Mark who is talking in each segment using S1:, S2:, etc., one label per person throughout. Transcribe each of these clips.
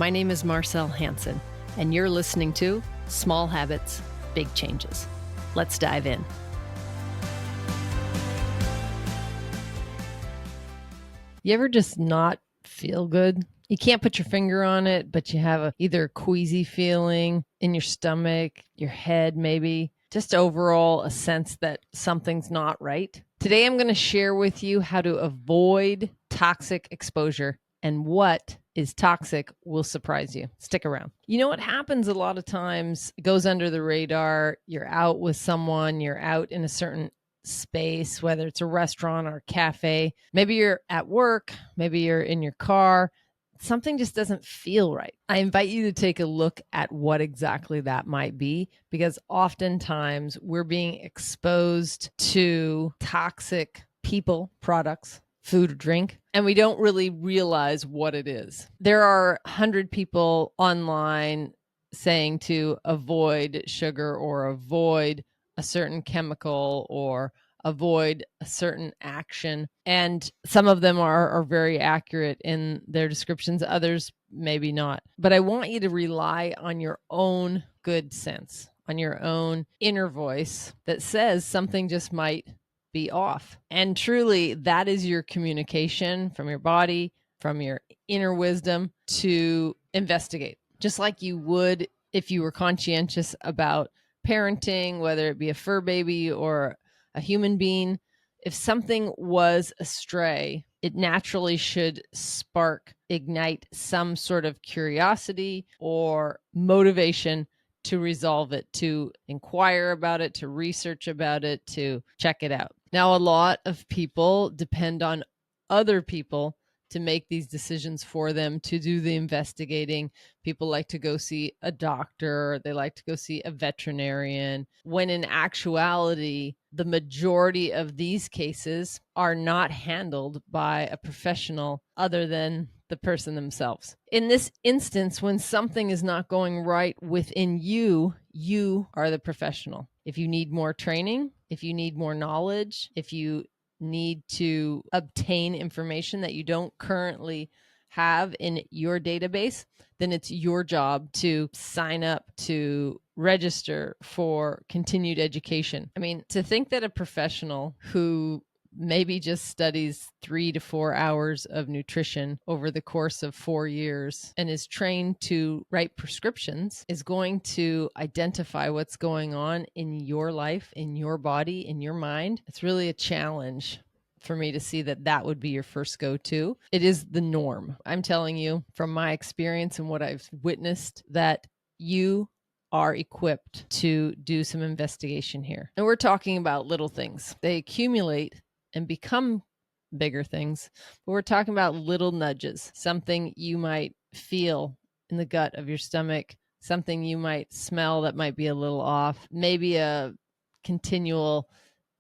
S1: My name is Marcell Hanson, and you're listening to Small Habits, Big Changes. Let's dive in. You ever just not feel good? You can't put your finger on it, but you have either a queasy feeling in your stomach, your head maybe, just overall a sense that something's not right. Today I'm going to share with you how to avoid toxic exposure, and what is toxic will surprise you. Stick around. You know what happens a lot of times, it goes under the radar. You're out with someone, you're out in a certain space, whether it's a restaurant or a cafe. Maybe you're at work, maybe you're in your car. Something just doesn't feel right. I invite you to take a look at what exactly that might be, because oftentimes we're being exposed to toxic people, products, food or drink, and we don't really realize what it is. There are 100 people online saying to avoid sugar or avoid a certain chemical or avoid a certain action. And some of them are very accurate in their descriptions, others maybe not. But I want you to rely on your own good sense, on your own inner voice that says something just might be off. And truly, that is your communication from your body, from your inner wisdom to investigate. Just like you would if you were conscientious about parenting, whether it be a fur baby or a human being. If something was astray, it naturally should ignite some sort of curiosity or motivation to resolve it, to inquire about it, to research about it, to check it out. Now, a lot of people depend on other people to make these decisions for them, to do the investigating. People like to go see a doctor, they like to go see a veterinarian, when in actuality, the majority of these cases are not handled by a professional other than the person themselves. In this instance, when something is not going right within you, you are the professional. If you need more training, if you need more knowledge, if you need to obtain information that you don't currently have in your database, then it's your job to sign up, to register for continued education. I mean, to think that a professional who maybe just studies 3 to 4 hours of nutrition over the course of 4 years and is trained to write prescriptions is going to identify what's going on in your life, in your body, in your mind. It's really a challenge for me to see that that would be your first go-to. It is the norm. I'm telling you from my experience and what I've witnessed that you are equipped to do some investigation here. And we're talking about little things. They accumulate and become bigger things, but we're talking about little nudges, something you might feel in the gut of your stomach, something you might smell that might be a little off, maybe a continual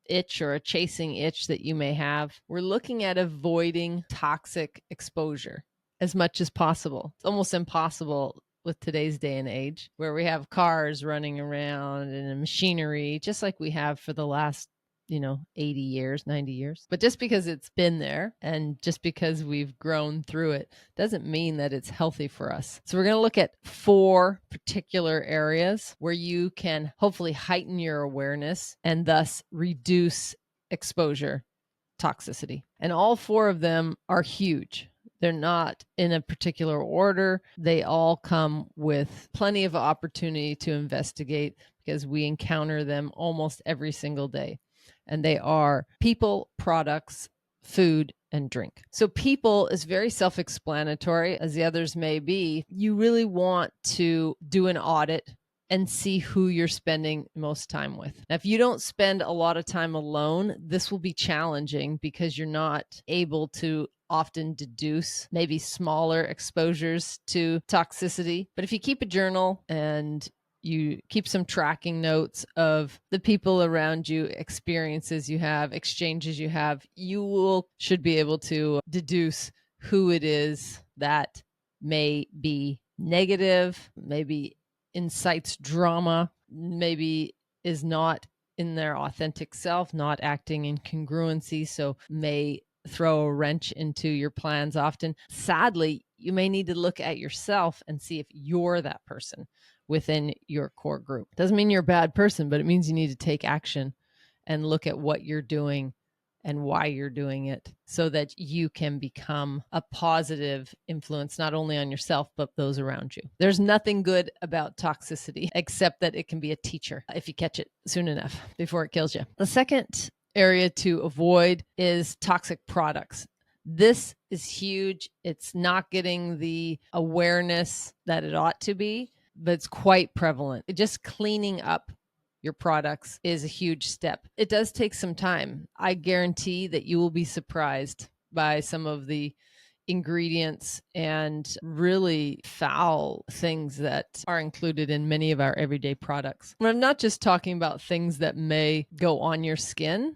S1: itch or a chasing itch that you may have. We're looking at avoiding toxic exposure as much as possible. It's almost impossible with today's day and age, where we have cars running around and machinery, just like we have for the last 80 years, 90 years. But just because it's been there and just because we've grown through it doesn't mean that it's healthy for us. So we're going to look at 4 particular areas where you can hopefully heighten your awareness and thus reduce exposure toxicity. And all 4 of them are huge. They're not in a particular order. They all come with plenty of opportunity to investigate because we encounter them almost every single day. And they are people, products, food, and drink. So people is very self-explanatory, as the others may be. You really want to do an audit and see who you're spending most time with. Now, if you don't spend a lot of time alone, this will be challenging because you're not able to often deduce maybe smaller exposures to toxicity. But if you keep a journal and you keep some tracking notes of the people around you, experiences you have, exchanges you have, you should be able to deduce who it is that may be negative, maybe incites drama, maybe is not in their authentic self, not acting in congruency, so may throw a wrench into your plans often. Sadly, you may need to look at yourself and see if you're that person within your core group. Doesn't mean you're a bad person, but it means you need to take action and look at what you're doing and why you're doing it so that you can become a positive influence, not only on yourself, but those around you. There's nothing good about toxicity except that it can be a teacher if you catch it soon enough before it kills you. The second area to avoid is toxic products. This is huge. It's not getting the awareness that it ought to be, but it's quite prevalent. Just cleaning up your products is a huge step. It does take some time. I guarantee that you will be surprised by some of the ingredients and really foul things that are included in many of our everyday products. And I'm not just talking about things that may go on your skin,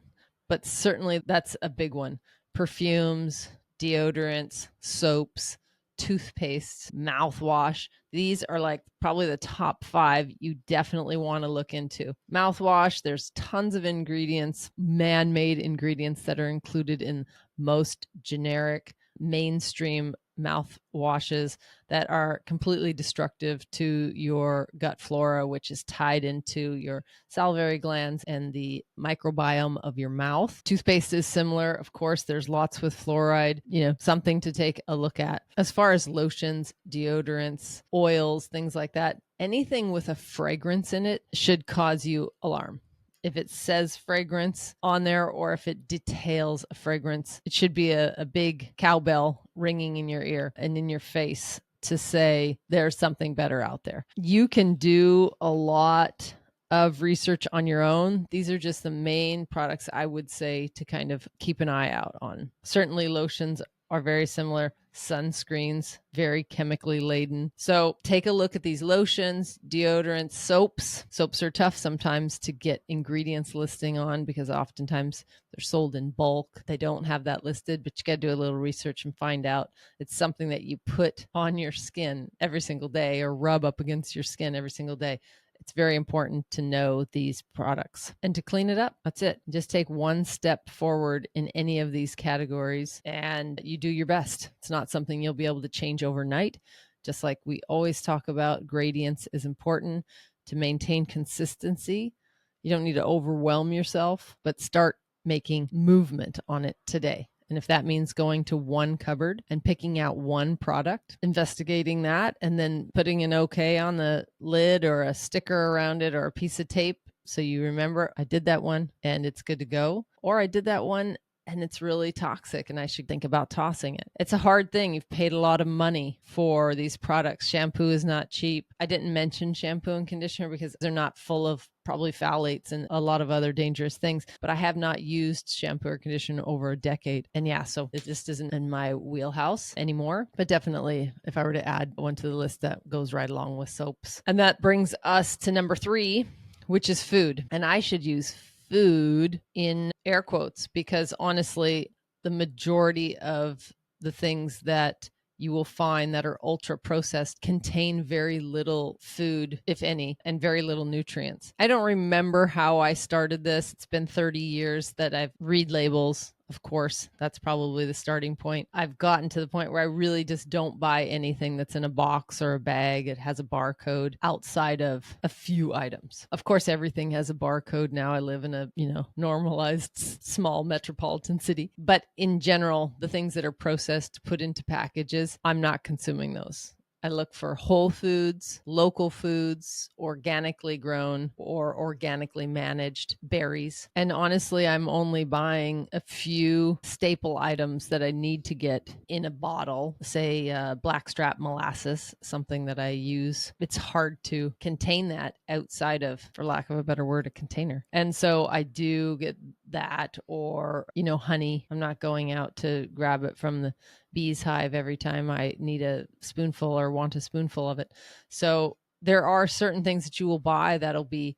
S1: but certainly that's a big one. Perfumes, deodorants, soaps, toothpaste, mouthwash. These are like probably the top 5 you definitely want to look into. Mouthwash, there's tons of ingredients, man-made ingredients that are included in most generic mainstream mouthwashes that are completely destructive to your gut flora, which is tied into your salivary glands and the microbiome of your mouth. Toothpaste is similar. Of course, there's lots with fluoride, something to take a look at. As far as lotions, deodorants, oils, things like that, anything with a fragrance in it should cause you alarm. If it says fragrance on there or if it details a fragrance, it should be a big cowbell ringing in your ear and in your face to say there's something better out there. You can do a lot of research on your own. These are just the main products I would say to kind of keep an eye out on. Certainly lotions are very similar. Sunscreens, very chemically laden. So take a look at these lotions, deodorants, soaps. Soaps are tough sometimes to get ingredients listing on because oftentimes they're sold in bulk. They don't have that listed, but you got to do a little research and find out it's something that you put on your skin every single day or rub up against your skin every single day. It's very important to know these products and to clean it up. That's it. Just take one step forward in any of these categories and you do your best. It's not something you'll be able to change overnight. Just like we always talk about, gradients is important to maintain consistency. You don't need to overwhelm yourself, but start making movement on it today. And if that means going to one cupboard and picking out one product, investigating that, and then putting an okay on the lid or a sticker around it or a piece of tape so you remember, I did that one and it's good to go. Or I did that one and it's really toxic and I should think about tossing it. It's a hard thing. You've paid a lot of money for these products. Shampoo is not cheap. I didn't mention shampoo and conditioner because they're not full of probably phthalates and a lot of other dangerous things, but I have not used shampoo or conditioner over a decade. And yeah, so it just isn't in my wheelhouse anymore, but definitely if I were to add one to the list, that goes right along with soaps. And that brings us to number 3, which is food. And I should use food in air quotes because honestly, the majority of the things that you will find that are ultra processed contain very little food, if any, and very little nutrients. I don't remember how I started this. It's been 30 years that I've read labels. Of course, that's probably the starting point. I've gotten to the point where I really just don't buy anything that's in a box or a bag. It has a barcode outside of a few items. Of course, everything has a barcode now. I live in a, normalized small metropolitan city. But in general, the things that are processed, put into packages, I'm not consuming those. I look for whole foods, local foods, organically grown or organically managed berries. And honestly, I'm only buying a few staple items that I need to get in a bottle, say blackstrap molasses, something that I use. It's hard to contain that outside of, for lack of a better word, a container. And so I do get that or, honey. I'm not going out to grab it from the bee's hive every time I need a spoonful or want a spoonful of it. So there are certain things that you will buy that'll be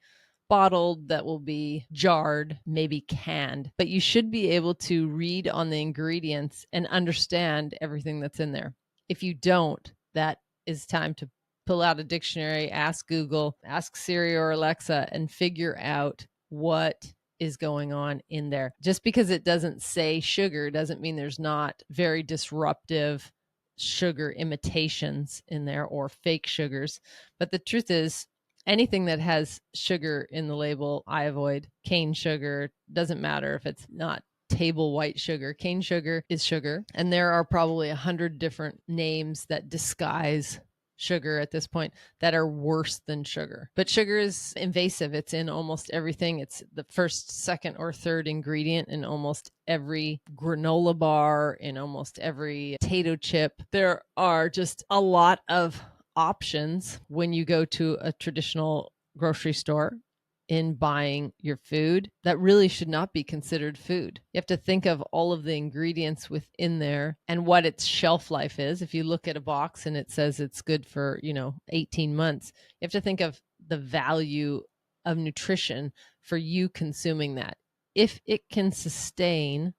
S1: bottled, that will be jarred, maybe canned, but you should be able to read on the ingredients and understand everything that's in there. If you don't, that is time to pull out a dictionary, ask Google, ask Siri or Alexa, and figure out what is going on in there. Just because it doesn't say sugar doesn't mean there's not very disruptive sugar imitations in there or fake sugars. But the truth is, anything that has sugar in the label, I avoid. Cane sugar, doesn't matter if it's not table white sugar. Cane sugar is sugar. And there are probably 100 different names that disguise sugar at this point that are worse than sugar. But sugar is invasive. It's in almost everything. It's the first, second, or third ingredient in almost every granola bar, in almost every potato chip. There are just a lot of options when you go to a traditional grocery store in buying your food that really should not be considered food. You have to think of all of the ingredients within there and what its shelf life is. If you look at a box and it says it's good for, 18 months, you have to think of the value of nutrition for you consuming that. If it can sustain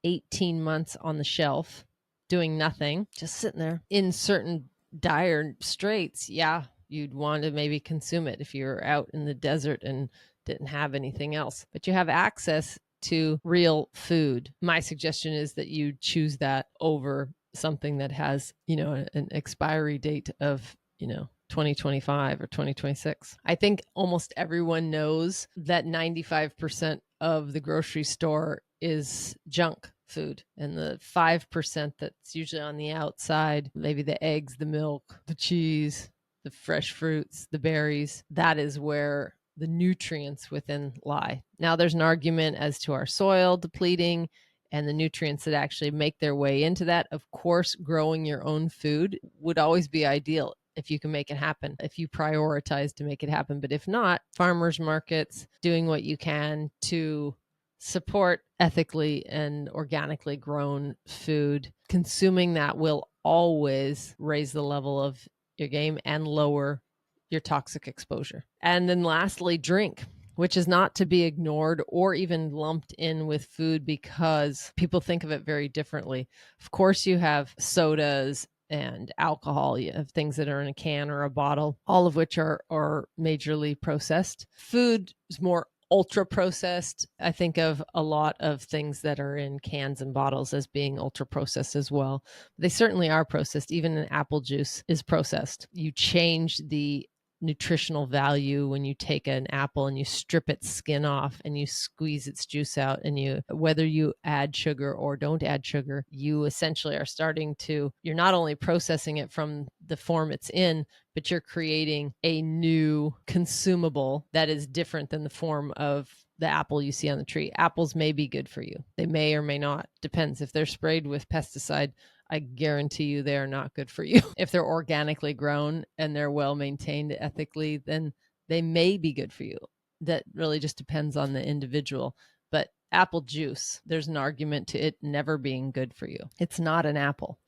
S1: 18 months on the shelf doing nothing, just sitting there in certain dire straits, yeah, you'd want to maybe consume it if you're out in the desert and didn't have anything else. But you have access to real food. My suggestion is that you choose that over something that has, an expiry date of, 2025 or 2026. I think almost everyone knows that 95% of the grocery store is junk food, and the 5% that's usually on the outside, maybe the eggs, the milk, the cheese, the fresh fruits, the berries, that is where the nutrients within lie. Now, there's an argument as to our soil depleting and the nutrients that actually make their way into that. Of course, growing your own food would always be ideal if you can make it happen, if you prioritize to make it happen. But if not, farmers markets, doing what you can to support ethically and organically grown food, consuming that will always raise the level of your game and lower your toxic exposure. And then lastly, drink, which is not to be ignored or even lumped in with food because people think of it very differently. Of course, you have sodas and alcohol. You have things that are in a can or a bottle, all of which are majorly processed. Food is more ultra processed. I think of a lot of things that are in cans and bottles as being ultra processed as well. They certainly are processed. Even an apple juice is processed. You change the nutritional value when you take an apple and you strip its skin off and you squeeze its juice out, and whether you add sugar or don't add sugar, you essentially are you're not only processing it from the form it's in, but you're creating a new consumable that is different than the form of the apple you see on the tree. Apples may be good for you. They may or may not. Depends. If they're sprayed with pesticide, I guarantee you they are not good for you. If they're organically grown and they're well maintained ethically, then they may be good for you. That really just depends on the individual. But apple juice, there's an argument to it never being good for you. It's not an apple.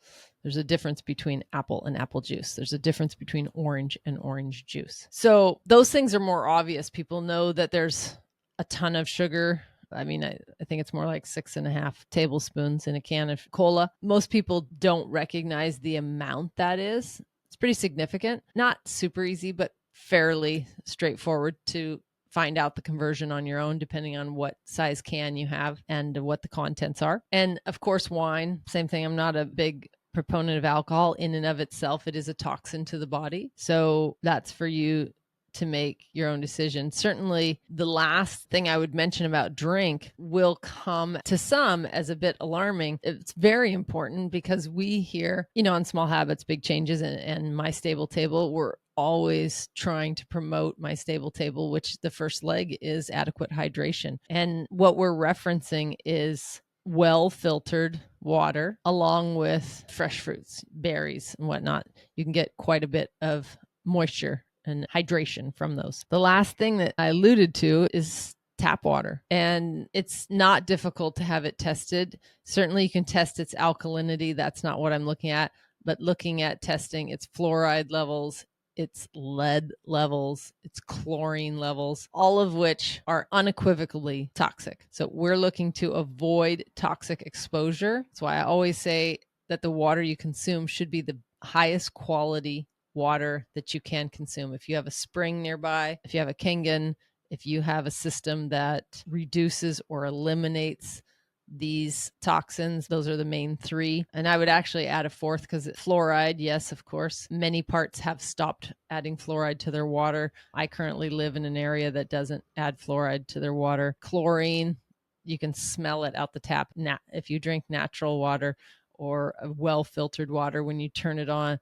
S1: There's a difference between apple and apple juice. There's a difference between orange and orange juice. So those things are more obvious. People know that there's a ton of sugar. I mean, I think it's more like 6.5 tablespoons in a can of cola. Most people don't recognize the amount that is. It's pretty significant. Not super easy, but fairly straightforward to find out the conversion on your own, depending on what size can you have and what the contents are. And of course, wine, same thing. I'm not a big proponent of alcohol in and of itself. It is a toxin to the body. So that's for you to make your own decision. Certainly, the last thing I would mention about drink will come to some as a bit alarming. It's very important because we here, on Small Habits, Big Changes and My Stable Table, we're always trying to promote My Stable Table, which the first leg is adequate hydration. And what we're referencing is well-filtered water along with fresh fruits, berries, and whatnot. You can get quite a bit of moisture and hydration from those. The last thing that I alluded to is tap water, and it's not difficult to have it tested. Certainly you can test its alkalinity. That's not what I'm looking at, but looking at testing its fluoride levels, its lead levels, its chlorine levels, all of which are unequivocally toxic. So we're looking to avoid toxic exposure. That's why I always say that the water you consume should be the highest quality water that you can consume. If you have a spring nearby, if you have a Kangen, if you have a system that reduces or eliminates these toxins. Those are the main three. And I would actually add a fourth because fluoride, yes, of course. Many parts have stopped adding fluoride to their water. I currently live in an area that doesn't add fluoride to their water. Chlorine, you can smell it out the tap. If you drink natural water or well-filtered water, when you turn on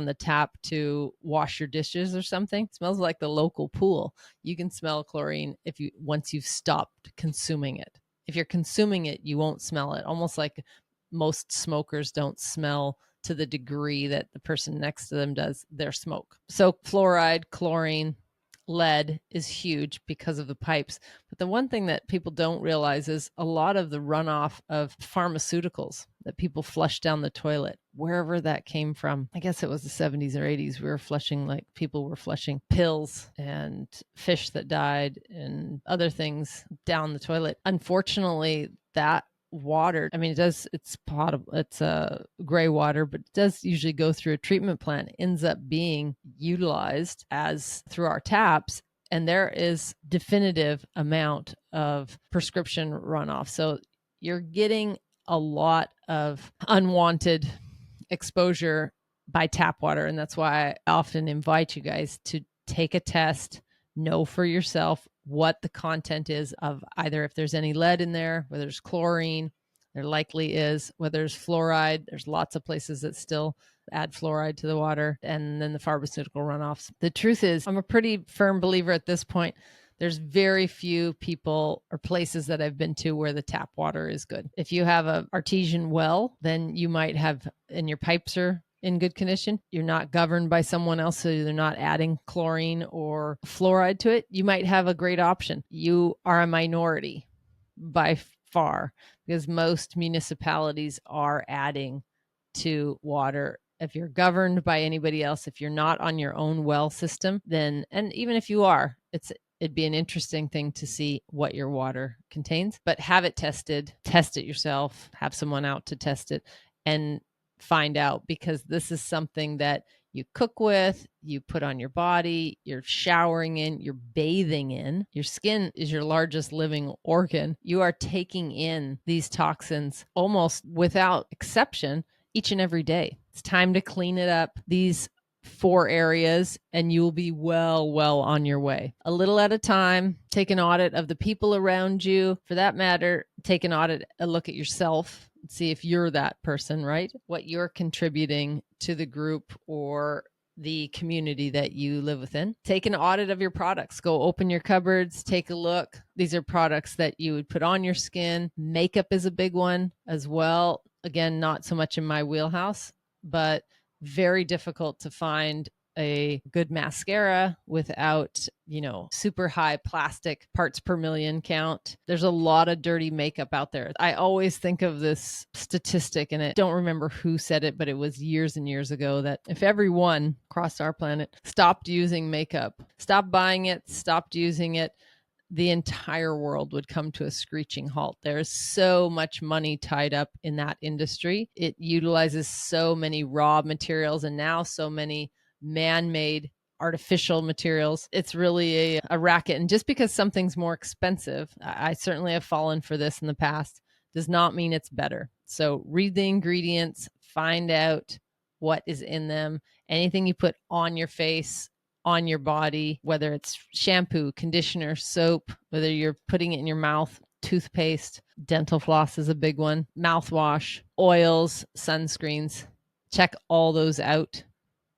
S1: the tap to wash your dishes or something, it smells like the local pool. You can smell chlorine once you've stopped consuming it. If you're consuming it, you won't smell it. Almost like most smokers don't smell to the degree that the person next to them does their smoke. So fluoride, chlorine, lead is huge because of the pipes. But the one thing that people don't realize is a lot of the runoff of pharmaceuticals that people flush down the toilet, wherever that came from. I guess it was the 70s or 80s. People were flushing pills and fish that died and other things down the toilet. Unfortunately, that water, it's potable, it's gray water, but it does usually go through a treatment plant, ends up being utilized as through our taps, and there is definitive amount of prescription runoff. So you're getting a lot of unwanted exposure by tap water, and that's why I often invite you guys to take a test, know for yourself what the content is of either if there's any lead in there, whether there's chlorine, there likely is, whether there's fluoride. There's lots of places that still add fluoride to the water, and then the pharmaceutical runoffs. The truth is, I'm a pretty firm believer at this point. There's very few people or places that I've been to where the tap water is good. If you have an artesian well, then you might have, and your pipes are in good condition, you're not governed by someone else, so they're not adding chlorine or fluoride to it, you might have a great option. You are a minority by far, because most municipalities are adding to water. If you're governed by anybody else, if you're not on your own well system, then, and even if you are, it'd be an interesting thing to see what your water contains, but have it tested, test it yourself, have someone out to test it and find out, because this is something that you cook with, you put on your body, you're showering in, you're bathing in. Your skin is your largest living organ. You are taking in these toxins almost without exception each and every day. It's time to clean it up. These 4 areas, and you'll be well on your way. A little at a time. Take an audit of the people around you. For that matter, take an audit, a look at yourself, see if you're that person, right? What you're contributing to the group or the community that you live within. Take an audit of your products. Go open your cupboards, take a look. These are products that you would put on your skin. Makeup is a big one as well. Again, not so much in my wheelhouse, but very difficult to find a good mascara without, super high plastic parts per million count. There's a lot of dirty makeup out there. I always think of this statistic, and I don't remember who said it, but it was years and years ago, that if everyone across our planet stopped using makeup, stopped buying it, stopped using it, the entire world would come to a screeching halt. There's so much money tied up in that industry. It utilizes so many raw materials and now so many man-made artificial materials. It's really a racket. And just because something's more expensive, I certainly have fallen for this in the past, does not mean it's better. So read the ingredients, find out what is in them. Anything you put on your face, on your body, whether it's shampoo, conditioner, soap, whether you're putting it in your mouth, toothpaste, dental floss is a big one, mouthwash, oils, sunscreens, check all those out.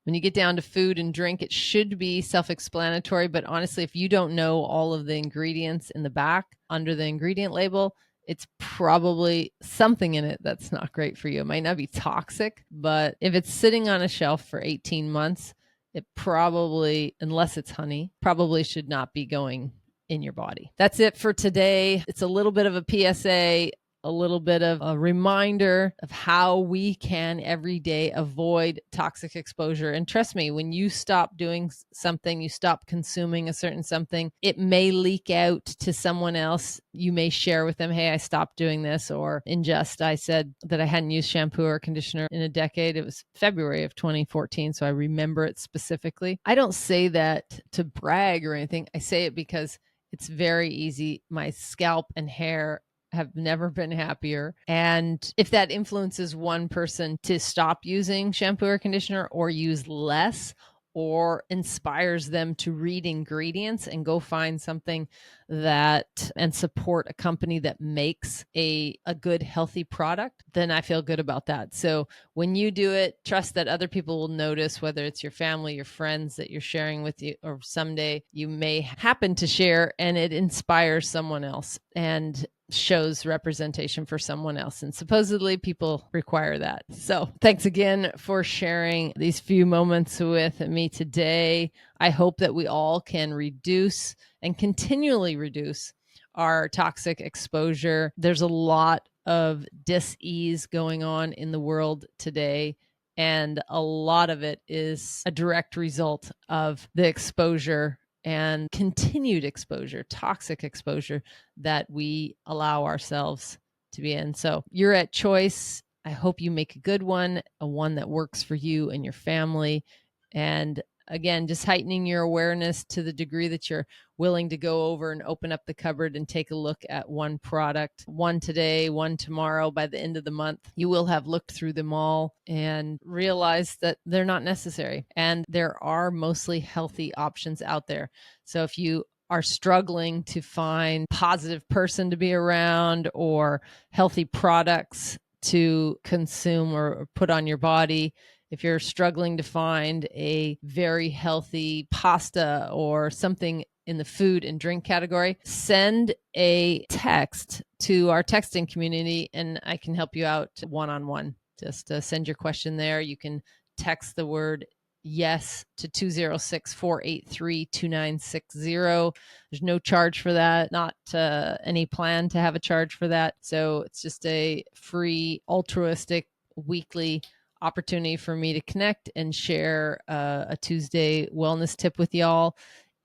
S1: When you get down to food and drink, it should be self-explanatory, but honestly, if you don't know all of the ingredients in the back under the ingredient label, it's probably something in it that's not great for you. It might not be toxic, but if it's sitting on a shelf for 18 months, it probably, unless it's honey, probably should not be going in your body. That's it for today. It's a little bit of a PSA, a little bit of a reminder of how we can every day avoid toxic exposure. And trust me, when you stop doing something, you stop consuming a certain something, it may leak out to someone else. You may share with them, hey, I stopped doing this. Or in Just, I said that I hadn't used shampoo or conditioner in a decade. It was February of 2014, so I remember it specifically. I don't say that to brag or anything. I say it because it's very easy. My scalp and hair have never been happier. And if that influences one person to stop using shampoo or conditioner or use less, or inspires them to read ingredients and go find something that and support a company that makes a good, healthy product, then I feel good about that. So when you do it, trust that other people will notice, whether it's your family, your friends that you're sharing with you, or someday you may happen to share, and it inspires someone else and shows representation for someone else. And supposedly people require that. So thanks again for sharing these few moments with me today. I hope that we all can reduce and continually reduce our toxic exposure. There's a lot of dis-ease going on in the world today, and a lot of it is a direct result of the exposure and continued exposure, toxic exposure that we allow ourselves to be in. So you're at choice. I hope you make a good one, a one that works for you and your family. And again, just heightening your awareness to the degree that you're willing to go over and open up the cupboard and take a look at one product, one today, one tomorrow. By the end of the month, you will have looked through them all and realized that they're not necessary. And there are mostly healthy options out there. So if you are struggling to find a positive person to be around or healthy products to consume or put on your body, if you're struggling to find a very healthy pasta or something in the food and drink category, send a text to our texting community and I can help you out one-on-one. Just send your question there. You can text the word yes to 206-483-2960. There's no charge for that, not any plan to have a charge for that. So it's just a free, altruistic, weekly opportunity for me to connect and share a Tuesday wellness tip with y'all.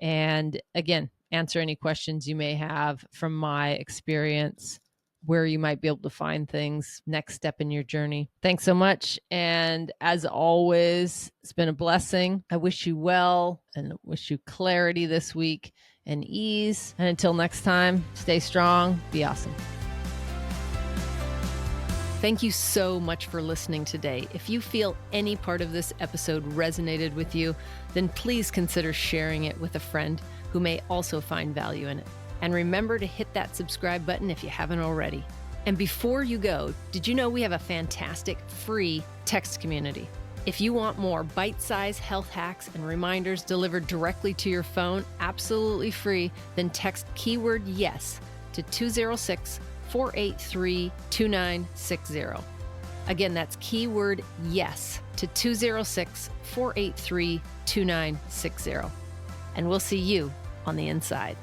S1: And again, answer any questions you may have from my experience, where you might be able to find things, next step in your journey. Thanks so much. And as always, it's been a blessing. I wish you well and wish you clarity this week and ease. And until next time, stay strong, be awesome. Thank you so much for listening today. If you feel any part of this episode resonated with you, then please consider sharing it with a friend who may also find value in it. And remember to hit that subscribe button if you haven't already. And before you go, did you know we have a fantastic free text community? If you want more bite-sized health hacks and reminders delivered directly to your phone, absolutely free, then text keyword YES to 206-483-2960. Again, that's keyword YES to 206-483-2960. And we'll see you on the inside.